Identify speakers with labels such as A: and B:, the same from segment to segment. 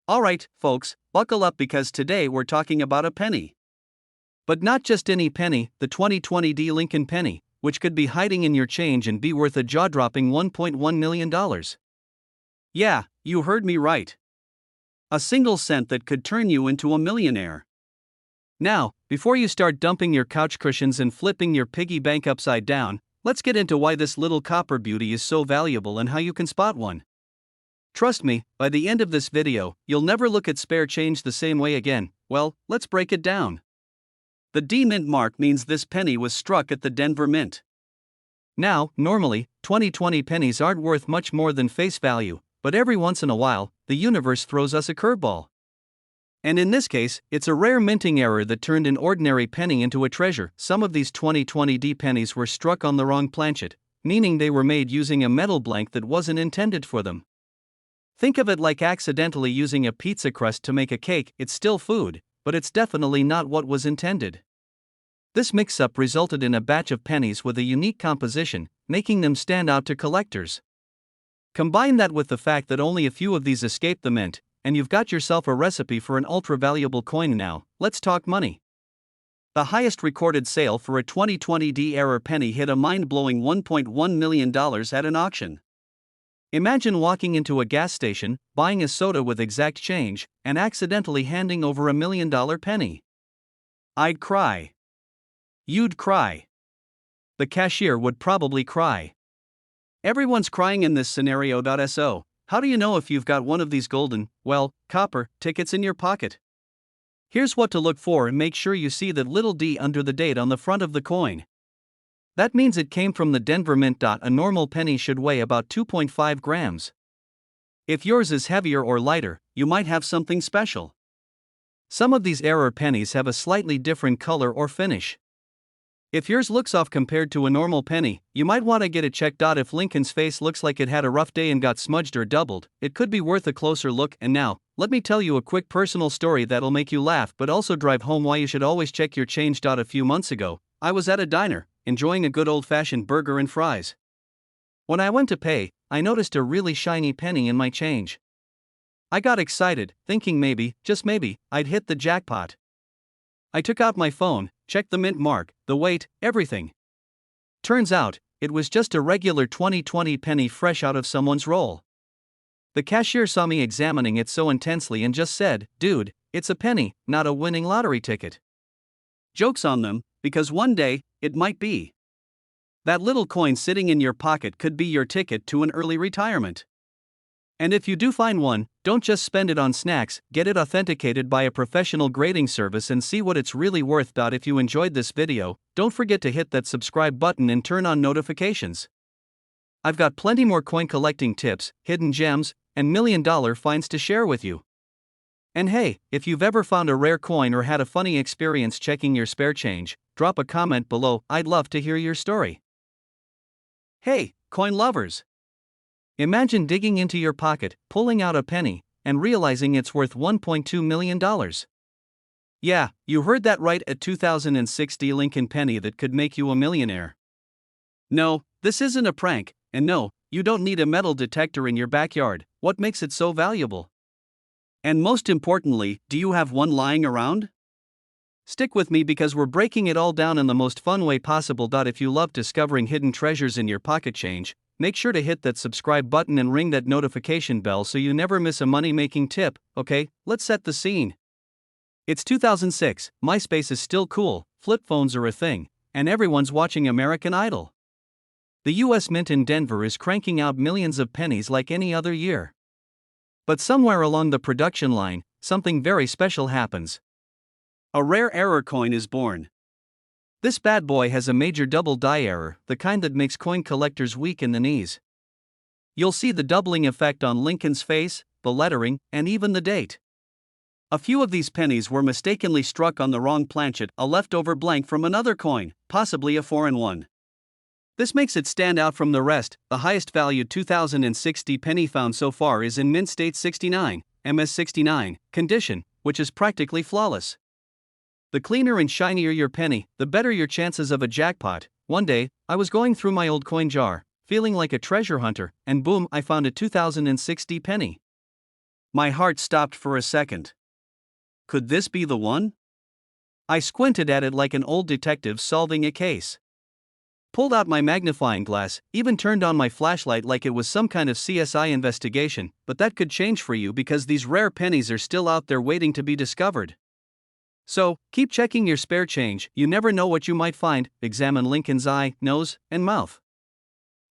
A: Alright, folks, buckle up because today we're talking about a penny. But not just any penny, the 2020 Lincoln penny, which could be hiding in your change and be worth a jaw-dropping $1.1 million. Yeah, you heard me right. A single cent that could turn you into a millionaire. Now, before you start dumping your couch cushions and flipping your piggy bank upside down, let's get into why this little copper beauty is so valuable and how you can spot one. Trust me, by the end of this video, you'll never look at spare change the same way again. Well, let's break it down. The D Mint mark means this penny was struck at the Denver Mint. Now, normally, 2020 pennies aren't worth much more than face value, but every once in a while, the universe throws us a curveball. And in this case, it's a rare minting error that turned an ordinary penny into a treasure. Some of these 2020 D pennies were struck on the wrong planchet, meaning they were made using a metal blank that wasn't intended for them. Think of it like accidentally using a pizza crust to make a cake. It's still food, but it's definitely not what was intended. This mix-up resulted in a batch of pennies with a unique composition, making them stand out to collectors. Combine that with the fact that only a few of these escaped the mint, and you've got yourself a recipe for an ultra-valuable coin. Now, let's talk money. The highest recorded sale for a 2020 D error penny hit a mind-blowing $1.1 million at an auction. Imagine walking into a gas station, buying a soda with exact change, and accidentally handing over $1 million penny. I'd cry. You'd cry. The cashier would probably cry. Everyone's crying in this scenario. So, how do you know if you've got one of these golden, well, copper, tickets in your pocket? Here's what to look for and make sure you see that little D under the date on the front of the coin. That means it came from the Denver Mint. A normal penny should weigh about 2.5 grams. If yours is heavier or lighter, you might have something special. Some of these error pennies have a slightly different color or finish. If yours looks off compared to a normal penny, you might want to get it checked out. If Lincoln's face looks like it had a rough day and got smudged or doubled, it could be worth a closer look. And now, let me tell you a quick personal story that'll make you laugh but also drive home why you should always check your change. A few months ago, I was at a diner, enjoying a good old-fashioned burger and fries. When I went to pay, I noticed a really shiny penny in my change. I got excited, thinking maybe, just maybe, I'd hit the jackpot. I took out my phone, checked the mint mark, the weight, everything. Turns out, it was just a regular 2020 penny fresh out of someone's roll. The cashier saw me examining it so intensely and just said, "Dude, it's a penny, not a winning lottery ticket." Joke's on them, because one day, it might be. That little coin sitting in your pocket could be your ticket to an early retirement. And if you do find one, don't just spend it on snacks, get it authenticated by a professional grading service and see what it's really worth. If you enjoyed this video, don't forget to hit that subscribe button and turn on notifications. I've got plenty more coin collecting tips, hidden gems, and million-dollar finds to share with you. And hey, if you've ever found a rare coin or had a funny experience checking your spare change, drop a comment below. I'd love to hear your story. Hey, coin lovers! Imagine digging into your pocket, pulling out a penny, and realizing it's worth $1.2 million. Yeah, you heard that right, a 2006 D Lincoln penny that could make you a millionaire. No, this isn't a prank, and no, you don't need a metal detector in your backyard. What makes it so valuable? And most importantly, do you have one lying around? Stick with me because we're breaking it all down in the most fun way possible. If you love discovering hidden treasures in your pocket change, make sure to hit that subscribe button and ring that notification bell so you never miss a money-making tip. Okay, let's set the scene. It's 2006, MySpace is still cool, flip phones are a thing, and everyone's watching American Idol. The US Mint in Denver is cranking out millions of pennies like any other year. But somewhere along the production line, something very special happens. A rare error coin is born. This bad boy has a major double die error, the kind that makes coin collectors weak in the knees. You'll see the doubling effect on Lincoln's face, the lettering, and even the date. A few of these pennies were mistakenly struck on the wrong planchet, a leftover blank from another coin, possibly a foreign one. This makes it stand out from the rest. The highest valued 2006 D penny found so far is in mint state 69, MS69, condition, which is practically flawless. The cleaner and shinier your penny, the better your chances of a jackpot. One day, I was going through my old coin jar, feeling like a treasure hunter, and boom, I found a 2006 D penny. My heart stopped for a second. Could this be the one? I squinted at it like an old detective solving a case. Pulled out my magnifying glass, even turned on my flashlight like it was some kind of CSI investigation, but that could change for you because these rare pennies are still out there waiting to be discovered. So, keep checking your spare change, you never know what you might find. Examine Lincoln's eye, nose, and mouth.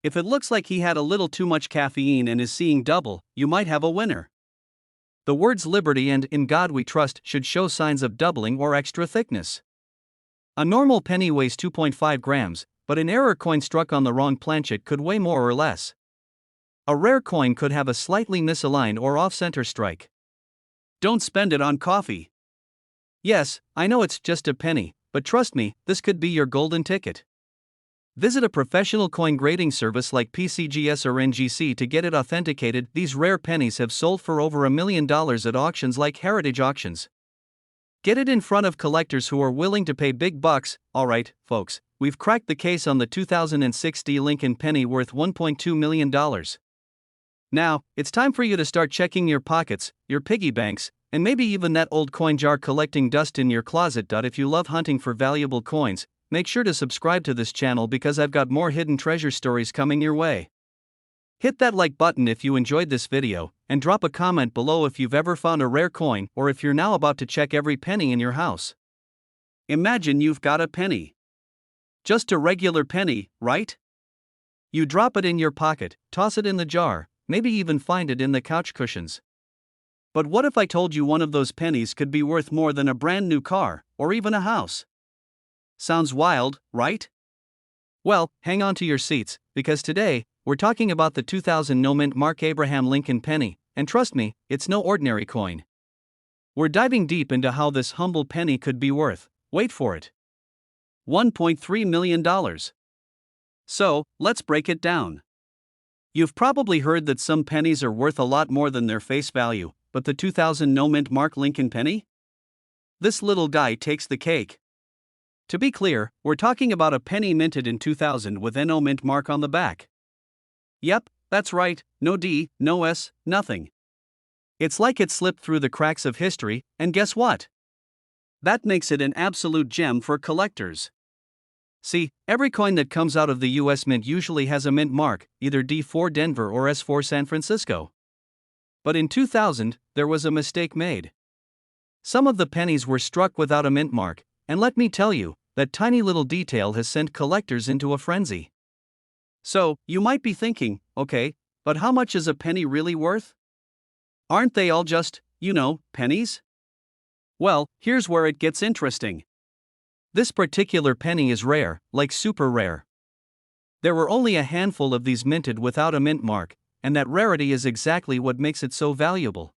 A: If it looks like he had a little too much caffeine and is seeing double, you might have a winner. The words liberty and in God we trust should show signs of doubling or extra thickness. A normal penny weighs 2.5 grams, but an error coin struck on the wrong planchet could weigh more or less. A rare coin could have a slightly misaligned or off-center strike. Don't spend it on coffee. Yes, I know it's just a penny, but trust me, this could be your golden ticket. Visit a professional coin grading service like PCGS or NGC to get it authenticated. These rare pennies have sold for over $1 million at auctions like Heritage Auctions. Get it in front of collectors who are willing to pay big bucks. Alright, folks, we've cracked the case on the 2006 D Lincoln penny worth $1.2 million. Now, it's time for you to start checking your pockets, your piggy banks, and maybe even that old coin jar collecting dust in your closet. If you love hunting for valuable coins, make sure to subscribe to this channel because I've got more hidden treasure stories coming your way. Hit that like button if you enjoyed this video, and drop a comment below if you've ever found a rare coin or if you're now about to check every penny in your house. Imagine you've got a penny. Just a regular penny, right? You drop it in your pocket, toss it in the jar, maybe even find it in the couch cushions. But what if I told you one of those pennies could be worth more than a brand new car, or even a house? Sounds wild, right? Well, hang on to your seats, because today, we're talking about the 2000 no-mint Mark Abraham Lincoln penny, and trust me, it's no ordinary coin. We're diving deep into how this humble penny could be worth, wait for it, $1.3 million. So, let's break it down. You've probably heard that some pennies are worth a lot more than their face value, but the 2000 no-mint Mark Lincoln penny? This little guy takes the cake. To be clear, we're talking about a penny minted in 2000 with NO mint mark on the back. Yep, that's right, no D, no S, nothing. It's like it slipped through the cracks of history, and guess what? That makes it an absolute gem for collectors. See, every coin that comes out of the US Mint usually has a mint mark, either D4 Denver or S4 San Francisco. But in 2000, there was a mistake made. Some of the pennies were struck without a mint mark, and let me tell you, that tiny little detail has sent collectors into a frenzy. So, you might be thinking, okay, but how much is a penny really worth? Aren't they all just, pennies? Well, here's where it gets interesting. This particular penny is rare, like super rare. There were only a handful of these minted without a mint mark, and that rarity is exactly what makes it so valuable.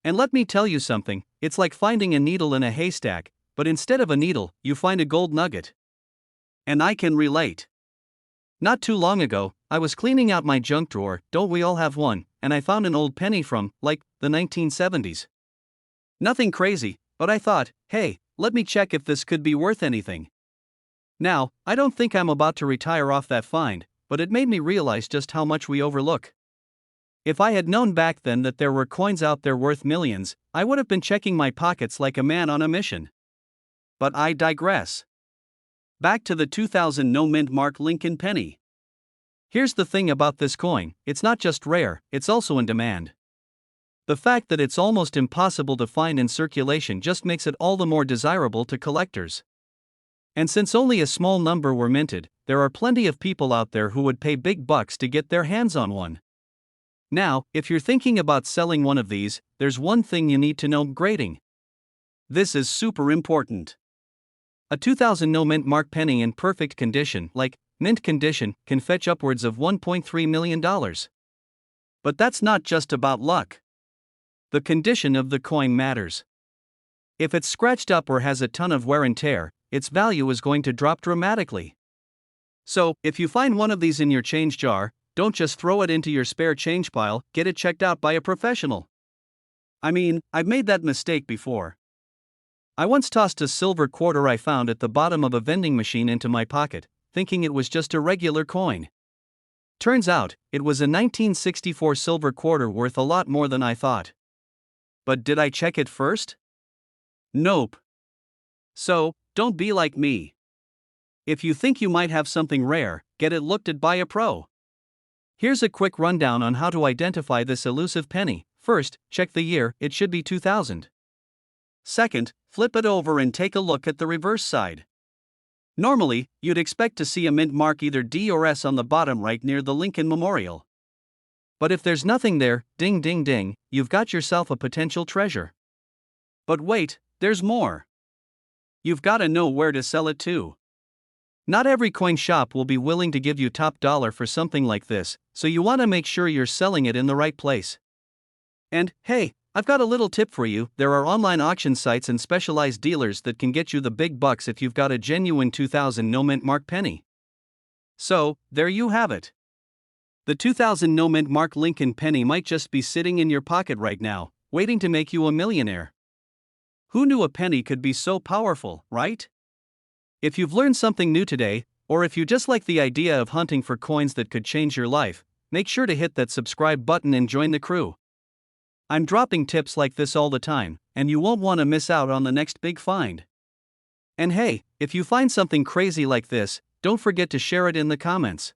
A: And let me tell you something, it's like finding a needle in a haystack, but instead of a needle, you find a gold nugget. And I can relate. Not too long ago, I was cleaning out my junk drawer, don't we all have one, and I found an old penny from, the 1970s. Nothing crazy, but I thought, hey, let me check if this could be worth anything. Now, I don't think I'm about to retire off that find, but it made me realize just how much we overlook. If I had known back then that there were coins out there worth millions, I would have been checking my pockets like a man on a mission. But I digress. Back to the 2000 no-mint Mark Lincoln penny. Here's the thing about this coin, it's not just rare, it's also in demand. The fact that it's almost impossible to find in circulation just makes it all the more desirable to collectors. And since only a small number were minted, there are plenty of people out there who would pay big bucks to get their hands on one. Now, if you're thinking about selling one of these, there's one thing you need to know: grading. This is super important. A 2000 no-mint Mark penny in perfect condition, like mint condition, can fetch upwards of $1.3 million. But that's not just about luck. The condition of the coin matters. If it's scratched up or has a ton of wear and tear, its value is going to drop dramatically. So, if you find one of these in your change jar, don't just throw it into your spare change pile, get it checked out by a professional. I mean, I've made that mistake before. I once tossed a silver quarter I found at the bottom of a vending machine into my pocket, thinking it was just a regular coin. Turns out, it was a 1964 silver quarter worth a lot more than I thought. But did I check it first? Nope. So, don't be like me. If you think you might have something rare, get it looked at by a pro. Here's a quick rundown on how to identify this elusive penny. First, check the year, it should be 2000. Second, flip it over and take a look at the reverse side. Normally, you'd expect to see a mint mark either D or S on the bottom right near the Lincoln Memorial. But if there's nothing there, ding ding ding, you've got yourself a potential treasure. But wait, there's more. You've got to know where to sell it to. Not every coin shop will be willing to give you top dollar for something like this, so you want to make sure you're selling it in the right place. And, hey, I've got a little tip for you. There are online auction sites and specialized dealers that can get you the big bucks if you've got a genuine 2000 no mint mark penny. So, there you have it. The 2000 no mint mark Lincoln penny might just be sitting in your pocket right now, waiting to make you a millionaire. Who knew a penny could be so powerful, right? If you've learned something new today, or if you just like the idea of hunting for coins that could change your life, make sure to hit that subscribe button and join the crew. I'm dropping tips like this all the time, and you won't want to miss out on the next big find. And hey, if you find something crazy like this, don't forget to share it in the comments.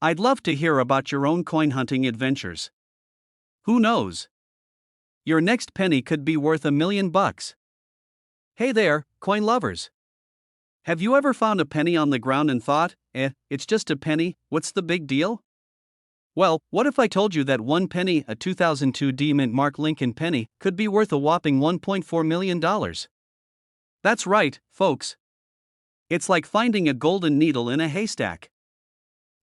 A: I'd love to hear about your own coin hunting adventures. Who knows? Your next penny could be worth $1 million. Hey there, coin lovers. Have you ever found a penny on the ground and thought, it's just a penny, what's the big deal? Well, what if I told you that one penny, a 2002 D mint mark Lincoln penny, could be worth a whopping $1.4 million? That's right, folks. It's like finding a golden needle in a haystack.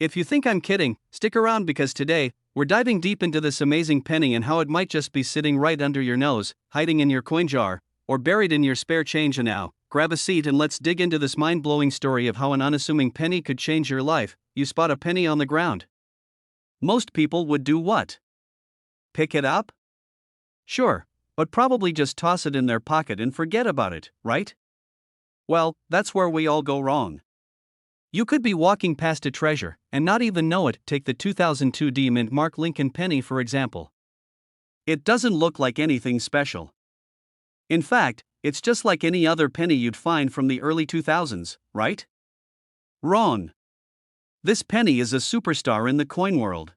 A: If you think I'm kidding, stick around because today, we're diving deep into this amazing penny and how it might just be sitting right under your nose, hiding in your coin jar, or buried in your spare change. And now, grab a seat and let's dig into this mind-blowing story of how an unassuming penny could change your life. You spot a penny on the ground. Most people would do what? Pick it up? Sure, but probably just toss it in their pocket and forget about it, right? Well, that's where we all go wrong. You could be walking past a treasure and not even know it. Take the 2002 D mint mark Lincoln penny for example. It doesn't look like anything special. In fact, it's just like any other penny you'd find from the early 2000s, right? Wrong. This penny is a superstar in the coin world.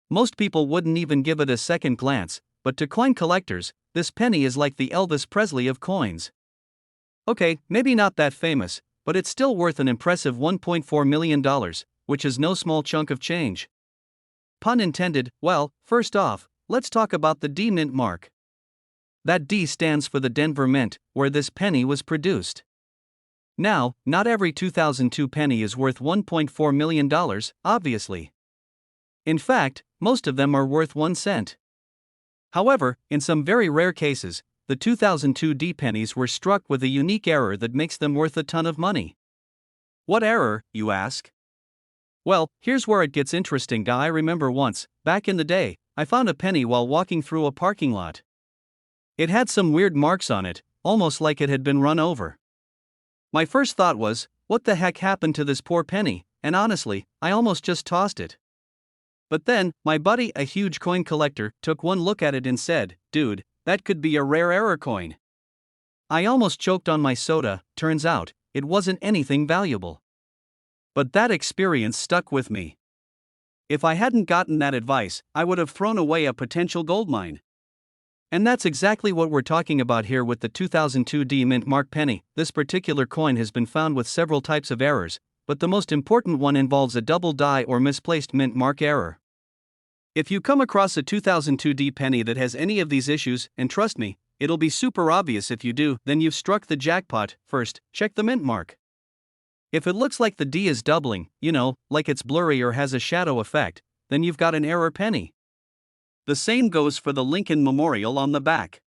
A: Most people wouldn't even give it a second glance, but to coin collectors, this penny is like the Elvis Presley of coins. Okay, maybe not that famous, but it's still worth an impressive $1.4 million, which is no small chunk of change. Pun intended. Well, first off, let's talk about the D mint mark. That D stands for the Denver Mint, where this penny was produced. Now, not every 2002 penny is worth $1.4 million, obviously. In fact, most of them are worth 1 cent. However, in some very rare cases, the 2002 D pennies were struck with a unique error that makes them worth a ton of money. What error, you ask? Well, here's where it gets interesting. I remember once, back in the day, I found a penny while walking through a parking lot. It had some weird marks on it, almost like it had been run over. My first thought was, what the heck happened to this poor penny, and honestly, I almost just tossed it. But then, my buddy, a huge coin collector, took one look at it and said, dude, that could be a rare error coin. I almost choked on my soda. Turns out, it wasn't anything valuable. But that experience stuck with me. If I hadn't gotten that advice, I would have thrown away a potential goldmine. And that's exactly what we're talking about here with the 2002 D mint mark penny. This particular coin has been found with several types of errors, but the most important one involves a double die or misplaced mint mark error. If you come across a 2002 D penny that has any of these issues, and trust me, it'll be super obvious if you do, then you've struck the jackpot. First, check the mint mark. If it looks like the D is doubling, like it's blurry or has a shadow effect, then you've got an error penny. The same goes for the Lincoln Memorial on the back.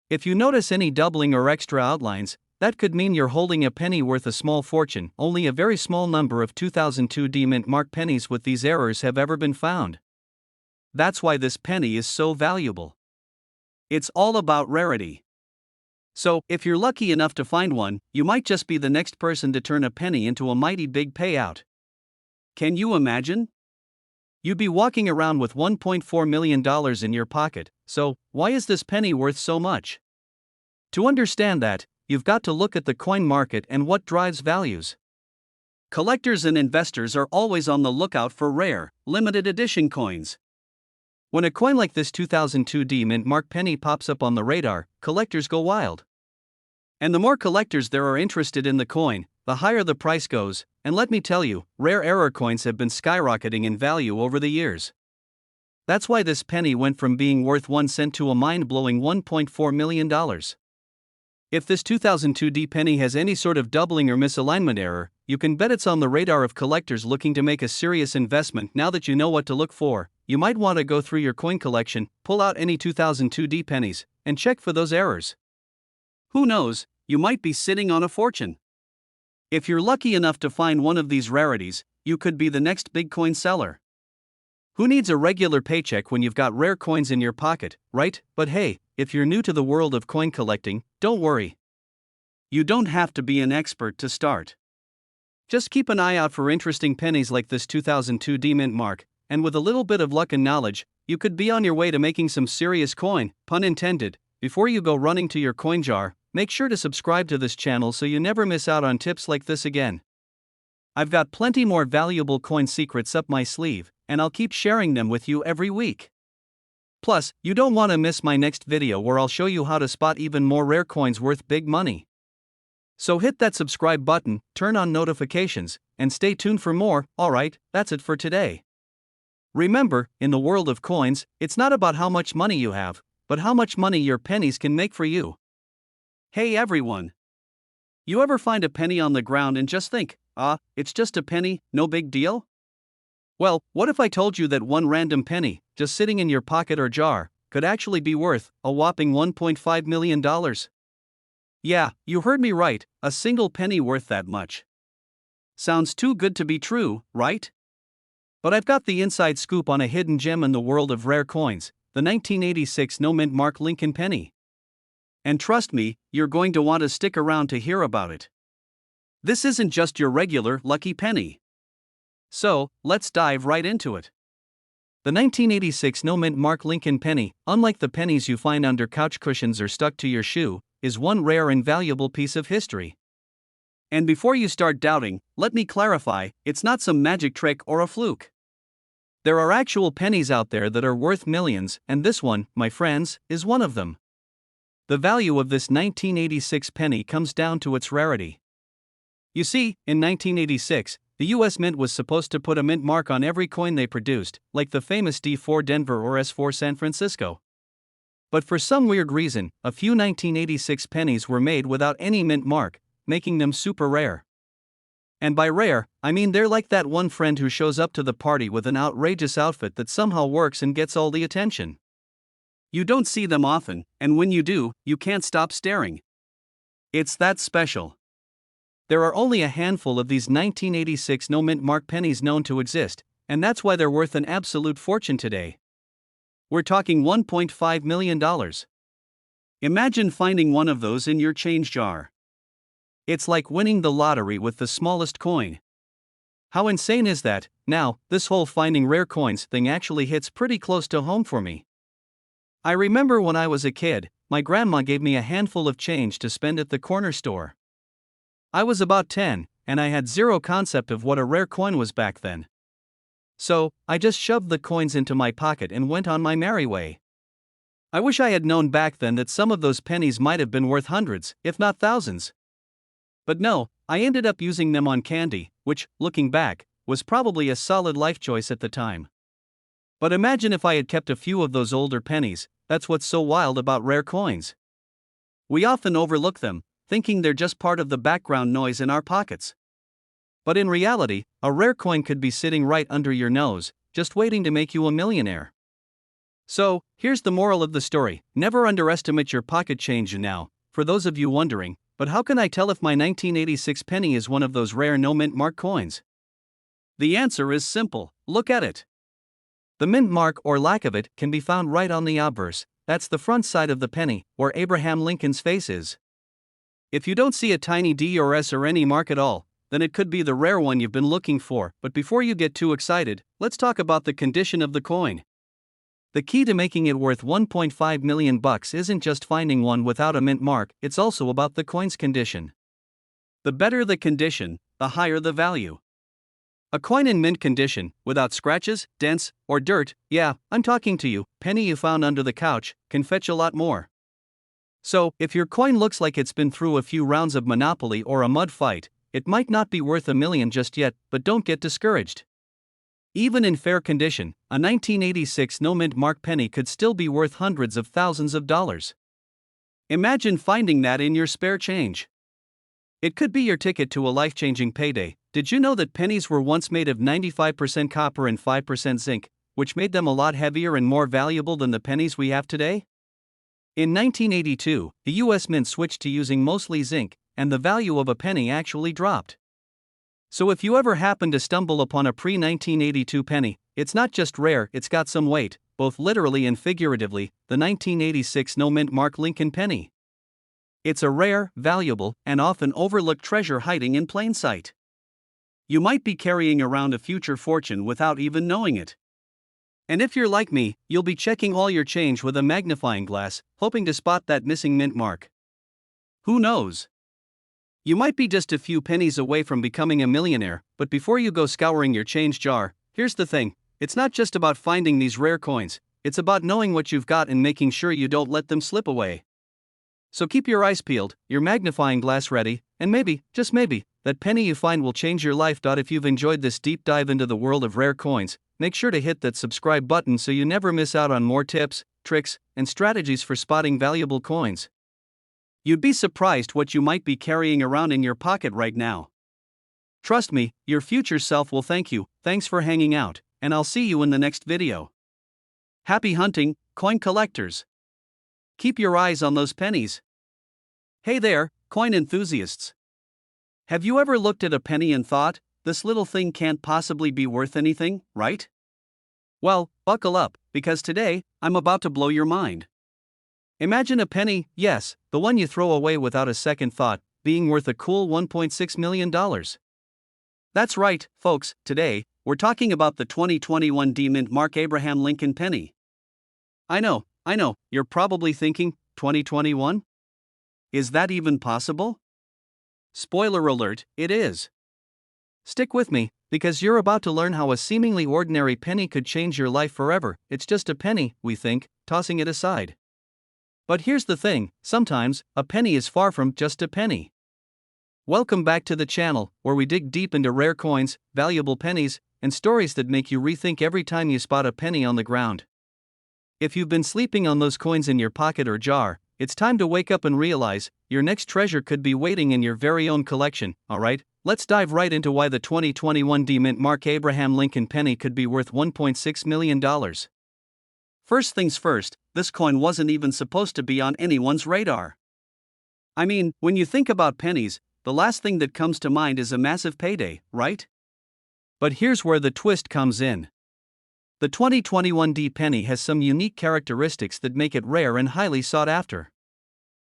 A: If you notice any doubling or extra outlines, that could mean you're holding a penny worth a small fortune. Only a very small number of 2002 D mint mark pennies with these errors have ever been found. That's why this penny is so valuable. It's all about rarity. So, if you're lucky enough to find one, you might just be the next person to turn a penny into a mighty big payout. Can you imagine? You'd be walking around with $1.4 million in your pocket, So, why is this penny worth so much? To understand that, you've got to look at the coin market and what drives values. Collectors and investors are always on the lookout for rare, limited edition coins. When a coin like this 2002 mint mark penny pops up on the radar, collectors go wild. And the more collectors there are interested in the coin, the higher the price goes, and let me tell you, rare error coins have been skyrocketing in value over the years. That's why this penny went from being worth 1 cent to a mind-blowing $1.4 million. If this 2002 penny has any sort of doubling or misalignment error, you can bet it's on the radar of collectors looking to make a serious investment. Now that you know what to look for, you might want to go through your coin collection, pull out any 2002 pennies, and check for those errors. Who knows, you might be sitting on a fortune. If you're lucky enough to find one of these rarities, you could be the next big coin seller. Who needs a regular paycheck when you've got rare coins in your pocket, right? But hey, if you're new to the world of coin collecting, don't worry. You don't have to be an expert to start. Just keep an eye out for interesting pennies like this 2002 mint mark, and with a little bit of luck and knowledge, you could be on your way to making some serious coin, pun intended. Before you go running to your coin jar, make sure to subscribe to this channel so you never miss out on tips like this again. I've got plenty more valuable coin secrets up my sleeve, and I'll keep sharing them with you every week. Plus, you don't want to miss my next video where I'll show you how to spot even more rare coins worth big money. So hit that subscribe button, turn on notifications, and stay tuned for more. Alright, that's it for today. Remember, in the world of coins, it's not about how much money you have, but how much money your pennies can make for you. Hey everyone! You ever find a penny on the ground and just think, it's just a penny, no big deal? Well, what if I told you that one random penny, just sitting in your pocket or jar, could actually be worth a whopping $1.5 million? Yeah, you heard me right, a single penny worth that much. Sounds too good to be true, right? But I've got the inside scoop on a hidden gem in the world of rare coins, the 1986 no-mint mark Lincoln penny. And trust me, you're going to want to stick around to hear about it. This isn't just your regular lucky penny. So, let's dive right into it. The 1986 no-mint mark Lincoln penny, unlike the pennies you find under couch cushions or stuck to your shoe, is one rare and valuable piece of history. And before you start doubting, let me clarify, it's not some magic trick or a fluke. There are actual pennies out there that are worth millions, and this one, my friends, is one of them. The value of this 1986 penny comes down to its rarity. You see, in 1986, the US Mint was supposed to put a mint mark on every coin they produced, like the famous D4 Denver or S4 San Francisco. But for some weird reason, a few 1986 pennies were made without any mint mark, making them super rare. And by rare, I mean they're like that one friend who shows up to the party with an outrageous outfit that somehow works and gets all the attention. You don't see them often, and when you do, you can't stop staring. It's that special. There are only a handful of these 1986 no-mint mark pennies known to exist, and that's why they're worth an absolute fortune today. We're talking $1.5 million. Imagine finding one of those in your change jar. It's like winning the lottery with the smallest coin. How insane is that? Now, this whole finding rare coins thing actually hits pretty close to home for me. I remember when I was a kid, my grandma gave me a handful of change to spend at the corner store. I was about 10, and I had zero concept of what a rare coin was back then. So, I just shoved the coins into my pocket and went on my merry way. I wish I had known back then that some of those pennies might have been worth hundreds, if not thousands. But no, I ended up using them on candy, which, looking back, was probably a solid life choice at the time. But imagine if I had kept a few of those older pennies. That's what's so wild about rare coins. We often overlook them, thinking they're just part of the background noise in our pockets. But in reality, a rare coin could be sitting right under your nose, just waiting to make you a millionaire. So, here's the moral of the story: never underestimate your pocket change. Now, for those of you wondering, but how can I tell if my 1986 penny is one of those rare no-mint mark coins? The answer is simple: look at it. The mint mark, or lack of it, can be found right on the obverse. That's the front side of the penny, where Abraham Lincoln's face is. If you don't see a tiny D or S or any mark at all, then it could be the rare one you've been looking for. But before you get too excited, let's talk about the condition of the coin. The key to making it worth 1.5 million bucks isn't just finding one without a mint mark, it's also about the coin's condition. The better the condition, the higher the value. A coin in mint condition, without scratches, dents, or dirt, yeah, I'm talking to you, penny you found under the couch, can fetch a lot more. So, if your coin looks like it's been through a few rounds of Monopoly or a mud fight, it might not be worth $1 million just yet, but don't get discouraged. Even in fair condition, a 1986 no-mint mark penny could still be worth hundreds of thousands of dollars. Imagine finding that in your spare change. It could be your ticket to a life-changing payday. Did you know that pennies were once made of 95% copper and 5% zinc, which made them a lot heavier and more valuable than the pennies we have today? In 1982, the US Mint switched to using mostly zinc, and the value of a penny actually dropped. So if you ever happen to stumble upon a pre-1982 penny, it's not just rare, it's got some weight, both literally and figuratively, the 1986 no-mint mark Lincoln penny. It's a rare, valuable, and often overlooked treasure hiding in plain sight. You might be carrying around a future fortune without even knowing it. And if you're like me, you'll be checking all your change with a magnifying glass, hoping to spot that missing mint mark. Who knows? You might be just a few pennies away from becoming a millionaire, but before you go scouring your change jar, here's the thing: it's not just about finding these rare coins, it's about knowing what you've got and making sure you don't let them slip away. So keep your eyes peeled, your magnifying glass ready, and maybe, just maybe, that penny you find will change your life. If you've enjoyed this deep dive into the world of rare coins, make sure to hit that subscribe button so you never miss out on more tips, tricks, and strategies for spotting valuable coins. You'd be surprised what you might be carrying around in your pocket right now. Trust me, your future self will thank you. Thanks for hanging out, and I'll see you in the next video. Happy hunting, coin collectors! Keep your eyes on those pennies. Hey there, coin enthusiasts! Have you ever looked at a penny and thought, this little thing can't possibly be worth anything, right? Well, buckle up, because today, I'm about to blow your mind. Imagine a penny, yes, the one you throw away without a second thought, being worth a cool $1.6 million. That's right, folks, today, we're talking about the 2021 D-Mint Mark Abraham Lincoln penny. I know, you're probably thinking, 2021? Is that even possible? Spoiler alert, it is. Stick with me, because you're about to learn how a seemingly ordinary penny could change your life forever. It's just a penny, we think, tossing it aside. But here's the thing: sometimes, a penny is far from just a penny. Welcome back to the channel, where we dig deep into rare coins, valuable pennies, and stories that make you rethink every time you spot a penny on the ground. If you've been sleeping on those coins in your pocket or jar, it's time to wake up and realize your next treasure could be waiting in your very own collection. Alright, let's dive right into why the 2021 D-Mint Mark Abraham Lincoln penny could be worth $1.6 million. First things first, this coin wasn't even supposed to be on anyone's radar. I mean, when you think about pennies, the last thing that comes to mind is a massive payday, right? But here's where the twist comes in. The 2021 D penny has some unique characteristics that make it rare and highly sought after.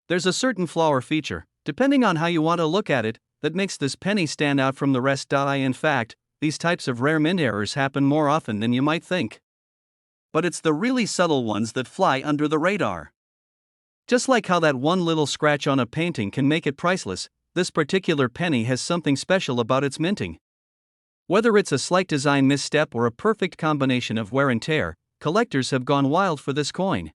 A: There's a certain flaw or feature, depending on how you want to look at it, that makes this penny stand out from the rest. In fact, these types of rare mint errors happen more often than you might think. But it's the really subtle ones that fly under the radar. Just like how that one little scratch on a painting can make it priceless, this particular penny has something special about its minting. Whether it's a slight design misstep or a perfect combination of wear and tear, collectors have gone wild for this coin.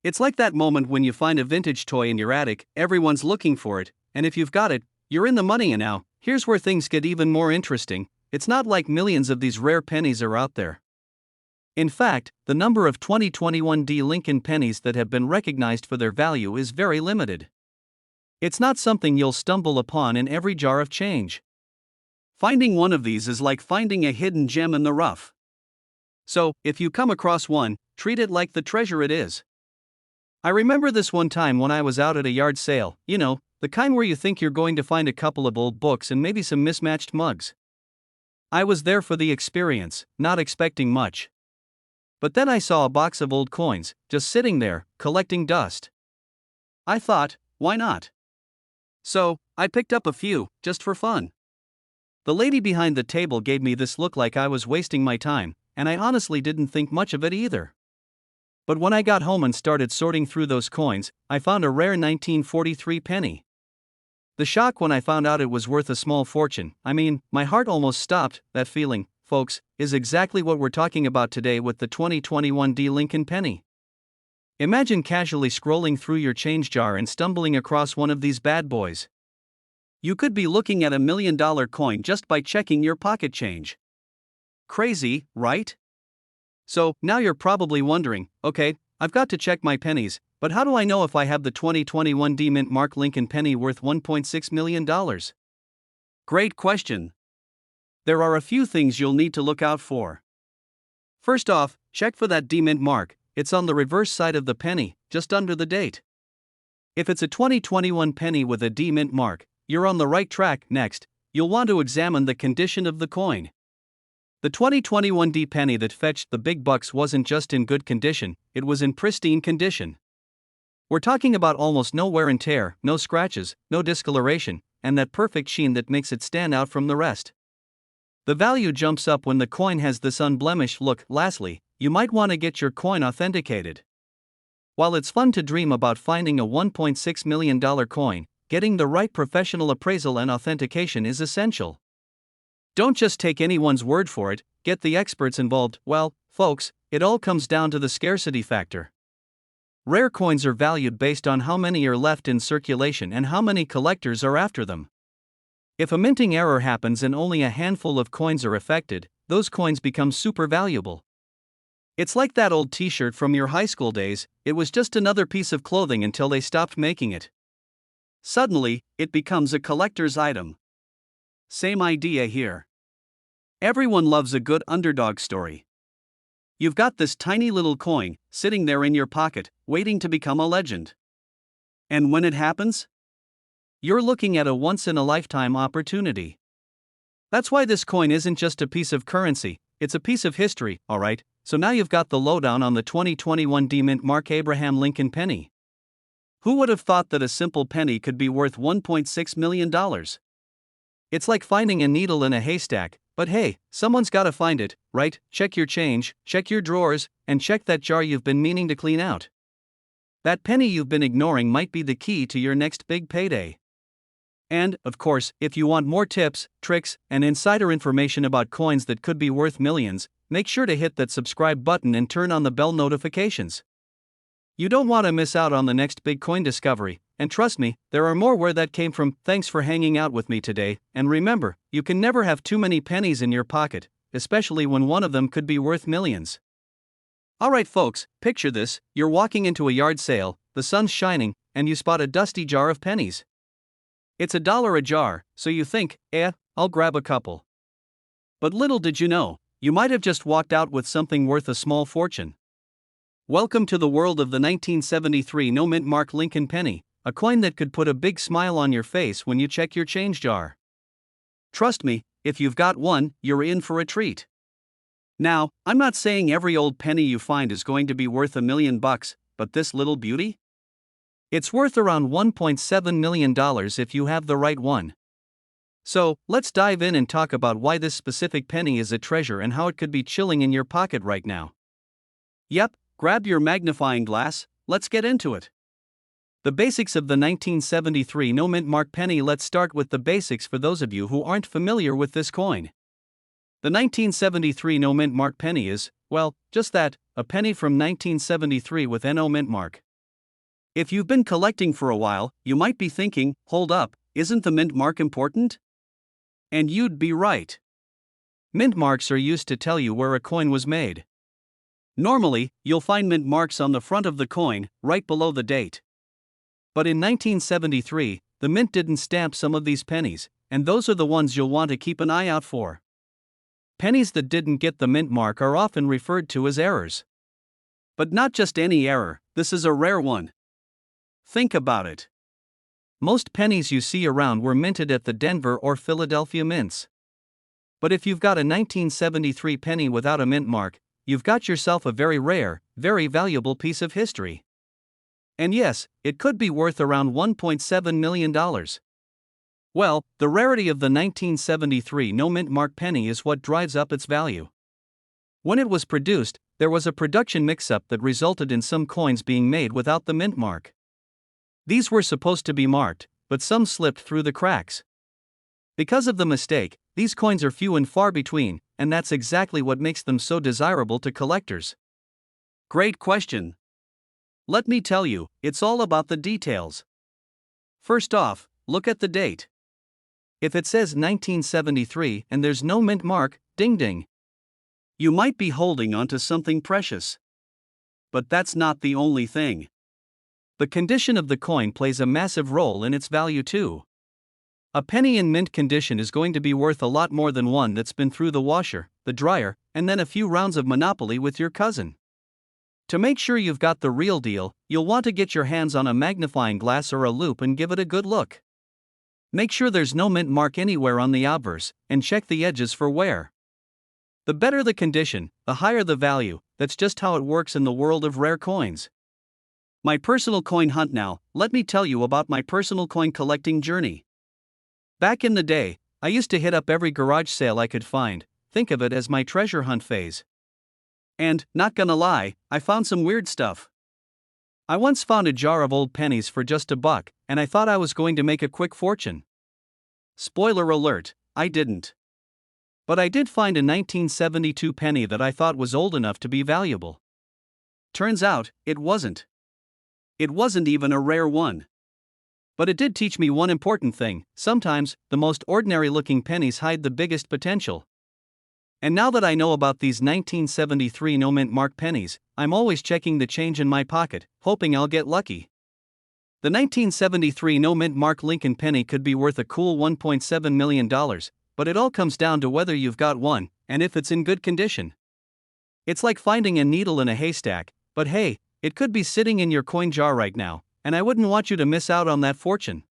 A: It's like that moment when you find a vintage toy in your attic, everyone's looking for it, and if you've got it, you're in the money. And now, here's where things get even more interesting: it's not like millions of these rare pennies are out there. In fact, the number of 2021 D Lincoln pennies that have been recognized for their value is very limited. It's not something you'll stumble upon in every jar of change. Finding one of these is like finding a hidden gem in the rough. So, if you come across one, treat it like the treasure it is. I remember this one time when I was out at a yard sale, the kind where you think you're going to find a couple of old books and maybe some mismatched mugs. I was there for the experience, not expecting much. But then I saw a box of old coins, just sitting there, collecting dust. I thought, why not? So, I picked up a few, just for fun. The lady behind the table gave me this look like I was wasting my time, and I honestly didn't think much of it either. But when I got home and started sorting through those coins, I found a rare 1943 penny. The shock when I found out it was worth a small fortune, I mean, my heart almost stopped. That feeling, folks, is exactly what we're talking about today with the 2021 D Lincoln penny. Imagine casually scrolling through your change jar and stumbling across one of these bad boys. You could be looking at $1 million coin just by checking your pocket change. Crazy, right? So, now you're probably wondering, okay, I've got to check my pennies, but how do I know if I have the 2021 D Mint Mark Lincoln penny worth $1.6 million? Great question. There are a few things you'll need to look out for. First off, check for that D Mint mark. It's on the reverse side of the penny, just under the date. If it's a 2021 penny with a D Mint mark, you're on the right track. Next, you'll want to examine the condition of the coin. The 2021 D penny that fetched the big bucks wasn't just in good condition, it was in pristine condition. We're talking about almost no wear and tear, no scratches, no discoloration, and that perfect sheen that makes it stand out from the rest. The value jumps up when the coin has this unblemished look. Lastly, you might want to get your coin authenticated. While it's fun to dream about finding a $1.6 million coin, getting the right professional appraisal and authentication is essential. Don't just take anyone's word for it, get the experts involved. Well, folks, it all comes down to the scarcity factor. Rare coins are valued based on how many are left in circulation and how many collectors are after them. If a minting error happens and only a handful of coins are affected, those coins become super valuable. It's like that old t-shirt from your high school days, it was just another piece of clothing until they stopped making it. Suddenly, it becomes a collector's item. Same idea here. Everyone loves a good underdog story. You've got this tiny little coin, sitting there in your pocket, waiting to become a legend. And when it happens, you're looking at a once-in-a-lifetime opportunity. That's why this coin isn't just a piece of currency, it's a piece of history, alright? So now you've got the lowdown on the 2021 D Mint Mark Abraham Lincoln penny. Who would have thought that a simple penny could be worth $1.6 million? It's like finding a needle in a haystack, but hey, someone's gotta find it, right? Check your change, check your drawers, and check that jar you've been meaning to clean out. That penny you've been ignoring might be the key to your next big payday. And, of course, if you want more tips, tricks, and insider information about coins that could be worth millions, make sure to hit that subscribe button and turn on the bell notifications. You don't want to miss out on the next big coin discovery, and trust me, there are more where that came from. Thanks for hanging out with me today, and remember, you can never have too many pennies in your pocket, especially when one of them could be worth millions. Alright folks, picture this, you're walking into a yard sale, the sun's shining, and you spot a dusty jar of pennies. It's $1 a jar, so you think, I'll grab a couple. But little did you know, you might have just walked out with something worth a small fortune. Welcome to the world of the 1973 No Mint Mark Lincoln penny, a coin that could put a big smile on your face when you check your change jar. Trust me, if you've got one, you're in for a treat. Now, I'm not saying every old penny you find is going to be worth $1 million, but this little beauty? It's worth around $1.7 million if you have the right one. So, let's dive in and talk about why this specific penny is a treasure and how it could be chilling in your pocket right now. Yep, grab your magnifying glass, let's get into it. The basics of the 1973 No Mint Mark penny. Let's start with the basics for those of you who aren't familiar with this coin. The 1973 No Mint Mark penny is, well, just that, a penny from 1973 with no mint mark. If you've been collecting for a while, you might be thinking, hold up, isn't the mint mark important? And you'd be right. Mint marks are used to tell you where a coin was made. Normally, you'll find mint marks on the front of the coin, right below the date. But in 1973, the mint didn't stamp some of these pennies, and those are the ones you'll want to keep an eye out for. Pennies that didn't get the mint mark are often referred to as errors. But not just any error, this is a rare one. Think about it. Most pennies you see around were minted at the Denver or Philadelphia mints. But if you've got a 1973 penny without a mint mark, you've got yourself a very rare, very valuable piece of history. And yes, it could be worth around $1.7 million. Well, the rarity of the 1973 No Mint Mark penny is what drives up its value. When it was produced, there was a production mix-up that resulted in some coins being made without the mint mark. These were supposed to be marked, but some slipped through the cracks. Because of the mistake, these coins are few and far between, and that's exactly what makes them so desirable to collectors. Great question. Let me tell you, it's all about the details. First off, look at the date. If it says 1973 and there's no mint mark, ding ding. You might be holding onto something precious. But that's not the only thing. The condition of the coin plays a massive role in its value too. A penny in mint condition is going to be worth a lot more than one that's been through the washer, the dryer, and then a few rounds of Monopoly with your cousin. To make sure you've got the real deal, you'll want to get your hands on a magnifying glass or a loupe and give it a good look. Make sure there's no mint mark anywhere on the obverse, and check the edges for wear. The better the condition, the higher the value. That's just how it works in the world of rare coins. My personal coin hunt now. Let me tell you about my personal coin collecting journey. Back in the day, I used to hit up every garage sale I could find. Think of it as my treasure hunt phase. And, not gonna lie, I found some weird stuff. I once found a jar of old pennies for just $1, and I thought I was going to make a quick fortune. Spoiler alert, I didn't. But I did find a 1972 penny that I thought was old enough to be valuable. Turns out, it wasn't. It wasn't even a rare one. But it did teach me one important thing: sometimes, the most ordinary looking pennies hide the biggest potential. And now that I know about these 1973 no mint mark pennies, I'm always checking the change in my pocket, hoping I'll get lucky. The 1973 no mint mark Lincoln penny could be worth a cool $1.7 million, but it all comes down to whether you've got one, and if it's in good condition. It's like finding a needle in a haystack, but hey, it could be sitting in your coin jar right now, and I wouldn't want you to miss out on that fortune.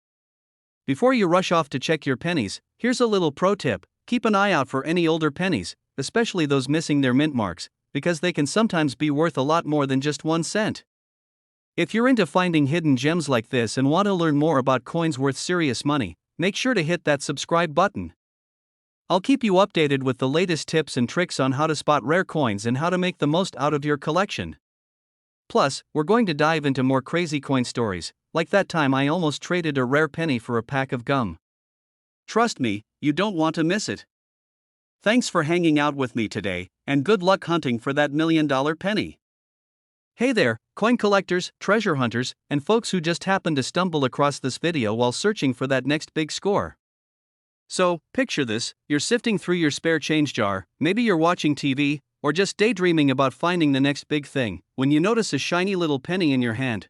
A: Before you rush off to check your pennies, here's a little pro tip: keep an eye out for any older pennies, especially those missing their mint marks, because they can sometimes be worth a lot more than just 1 cent. If you're into finding hidden gems like this and want to learn more about coins worth serious money, make sure to hit that subscribe button. I'll keep you updated with the latest tips and tricks on how to spot rare coins and how to make the most out of your collection. Plus, we're going to dive into more crazy coin stories, like that time I almost traded a rare penny for a pack of gum. Trust me, you don't want to miss it. Thanks for hanging out with me today, and good luck hunting for that $1 million penny. Hey there, coin collectors, treasure hunters, and folks who just happened to stumble across this video while searching for that next big score. So, picture this: you're sifting through your spare change jar, maybe you're watching TV, or just daydreaming about finding the next big thing, when you notice a shiny little penny in your hand.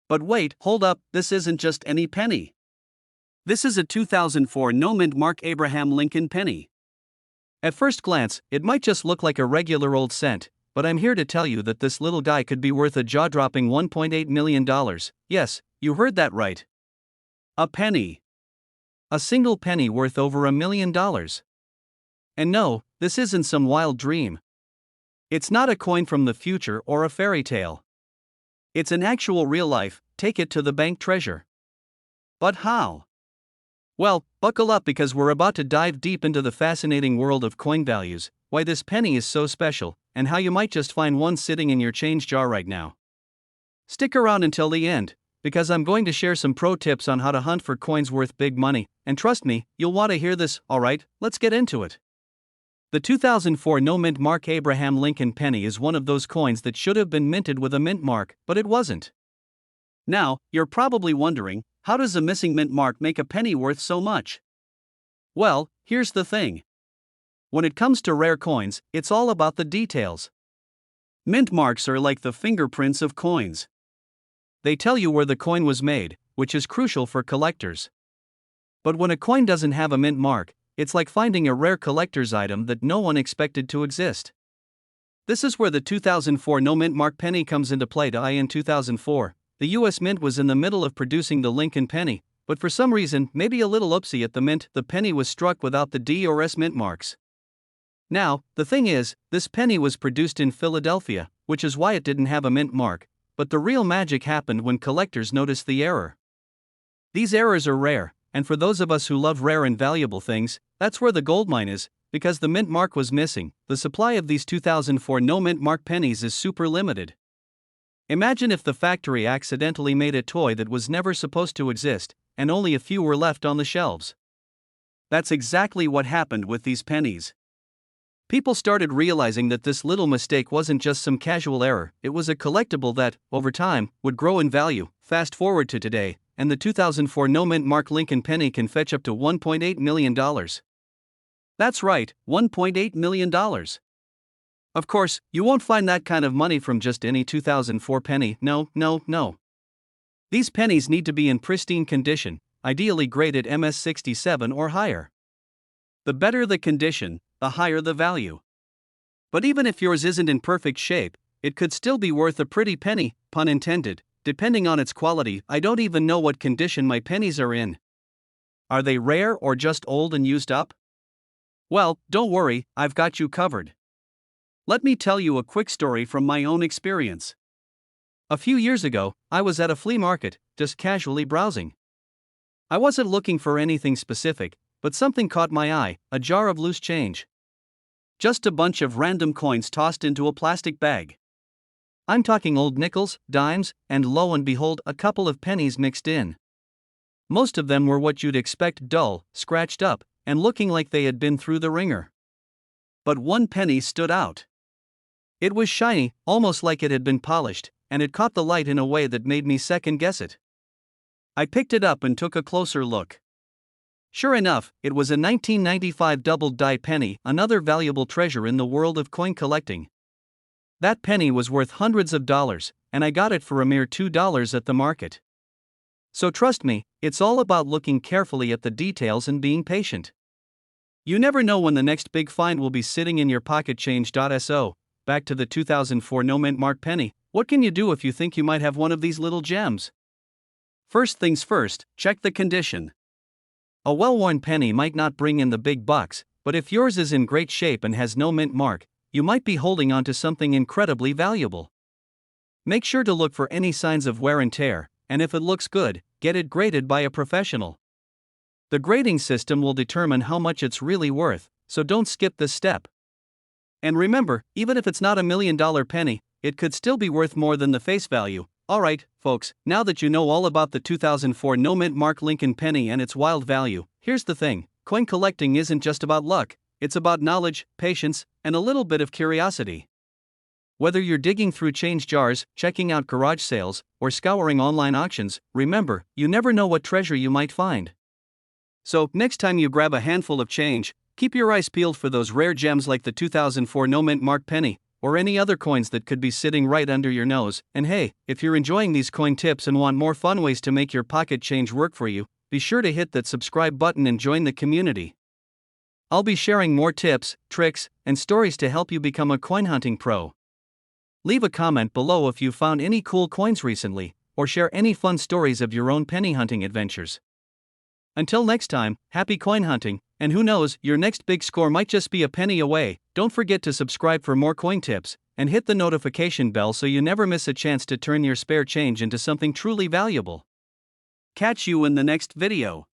A: But wait, hold up, this isn't just any penny. This is a 2004 no mint mark Abraham Lincoln penny. At first glance, it might just look like a regular old cent, but I'm here to tell you that this little guy could be worth a jaw-dropping $1.8 million. Yes, you heard that right. A penny. A single penny worth over $1 million. And no, this isn't some wild dream. It's not a coin from the future or a fairy tale. It's an actual real-life, take-it-to-the-bank treasure. But how? Well, buckle up because we're about to dive deep into the fascinating world of coin values, why this penny is so special, and how you might just find one sitting in your change jar right now. Stick around until the end, because I'm going to share some pro tips on how to hunt for coins worth big money, and trust me, you'll want to hear this. Alright, let's get into it. The 2004 no mint mark Abraham Lincoln penny is one of those coins that should have been minted with a mint mark, but it wasn't. Now, you're probably wondering, how does a missing mint mark make a penny worth so much? Well, here's the thing. When it comes to rare coins, it's all about the details. Mint marks are like the fingerprints of coins. They tell you where the coin was made, which is crucial for collectors. But when a coin doesn't have a mint mark, it's like finding a rare collector's item that no one expected to exist. This is where the 2004 no mint mark penny comes into play. In 2004, the US Mint was in the middle of producing the Lincoln penny, but for some reason, maybe a little oopsie at the mint, the penny was struck without the D or S mint marks. Now, the thing is, this penny was produced in Philadelphia, which is why it didn't have a mint mark, but the real magic happened when collectors noticed the error. These errors are rare, and for those of us who love rare and valuable things, that's where the goldmine is. because the mint mark was missing, the supply of these 2004 no mint mark pennies is super limited. Imagine if the factory accidentally made a toy that was never supposed to exist, and only a few were left on the shelves. That's exactly what happened with these pennies. People started realizing that this little mistake wasn't just some casual error, it was a collectible that, over time, would grow in value. Fast forward to today, and the 2004 no mint mark Lincoln penny can fetch up to $1.8 million. That's right, $1.8 million. Of course, you won't find that kind of money from just any 2004 penny, no. These pennies need to be in pristine condition, ideally graded MS67 or higher. The better the condition, the higher the value. But even if yours isn't in perfect shape, it could still be worth a pretty penny, pun intended, depending on its quality. I don't even know what condition my pennies are in. Are they rare or just old and used up? Well, don't worry, I've got you covered. Let me tell you a quick story from my own experience. A few years ago, I was at a flea market, just casually browsing. I wasn't looking for anything specific, but something caught my eye, a jar of loose change. Just a bunch of random coins tossed into a plastic bag. I'm talking old nickels, dimes, and lo and behold, a couple of pennies mixed in. Most of them were what you'd expect, dull, scratched up, and looking like they had been through the ringer. But one penny stood out. It was shiny, almost like it had been polished, and it caught the light in a way that made me second guess it. I picked it up and took a closer look. Sure enough, it was a 1995 double-die penny, another valuable treasure in the world of coin collecting. That penny was worth hundreds of dollars, and I got it for a mere $2 at the market. So trust me, it's all about looking carefully at the details and being patient. You never know when the next big find will be sitting in your pocket. Change.so. Back to the 2004 no mint mark penny. What can you do if you think you might have one of these little gems? First things first, check the condition. A well-worn penny might not bring in the big bucks, but if yours is in great shape and has no mint mark, you might be holding on to something incredibly valuable. Make sure to look for any signs of wear and tear, and if it looks good, get it graded by a professional. The grading system will determine how much it's really worth, so don't skip this step. And remember, even if it's not $1 million penny, it could still be worth more than the face value. Alright, folks, now that you know all about the 2004 no mint mark Lincoln penny and its wild value, here's the thing: coin collecting isn't just about luck, it's about knowledge, patience, and a little bit of curiosity. Whether you're digging through change jars, checking out garage sales, or scouring online auctions, remember, you never know what treasure you might find. So, next time you grab a handful of change, keep your eyes peeled for those rare gems like the 2004 no mint mark penny, or any other coins that could be sitting right under your nose. And hey, if you're enjoying these coin tips and want more fun ways to make your pocket change work for you, be sure to hit that subscribe button and join the community. I'll be sharing more tips, tricks, and stories to help you become a coin hunting pro. Leave a comment below if you found any cool coins recently, or share any fun stories of your own penny hunting adventures. Until next time, happy coin hunting, and who knows, your next big score might just be a penny away. Don't forget to subscribe for more coin tips, and hit the notification bell so you never miss a chance to turn your spare change into something truly valuable. Catch you in the next video.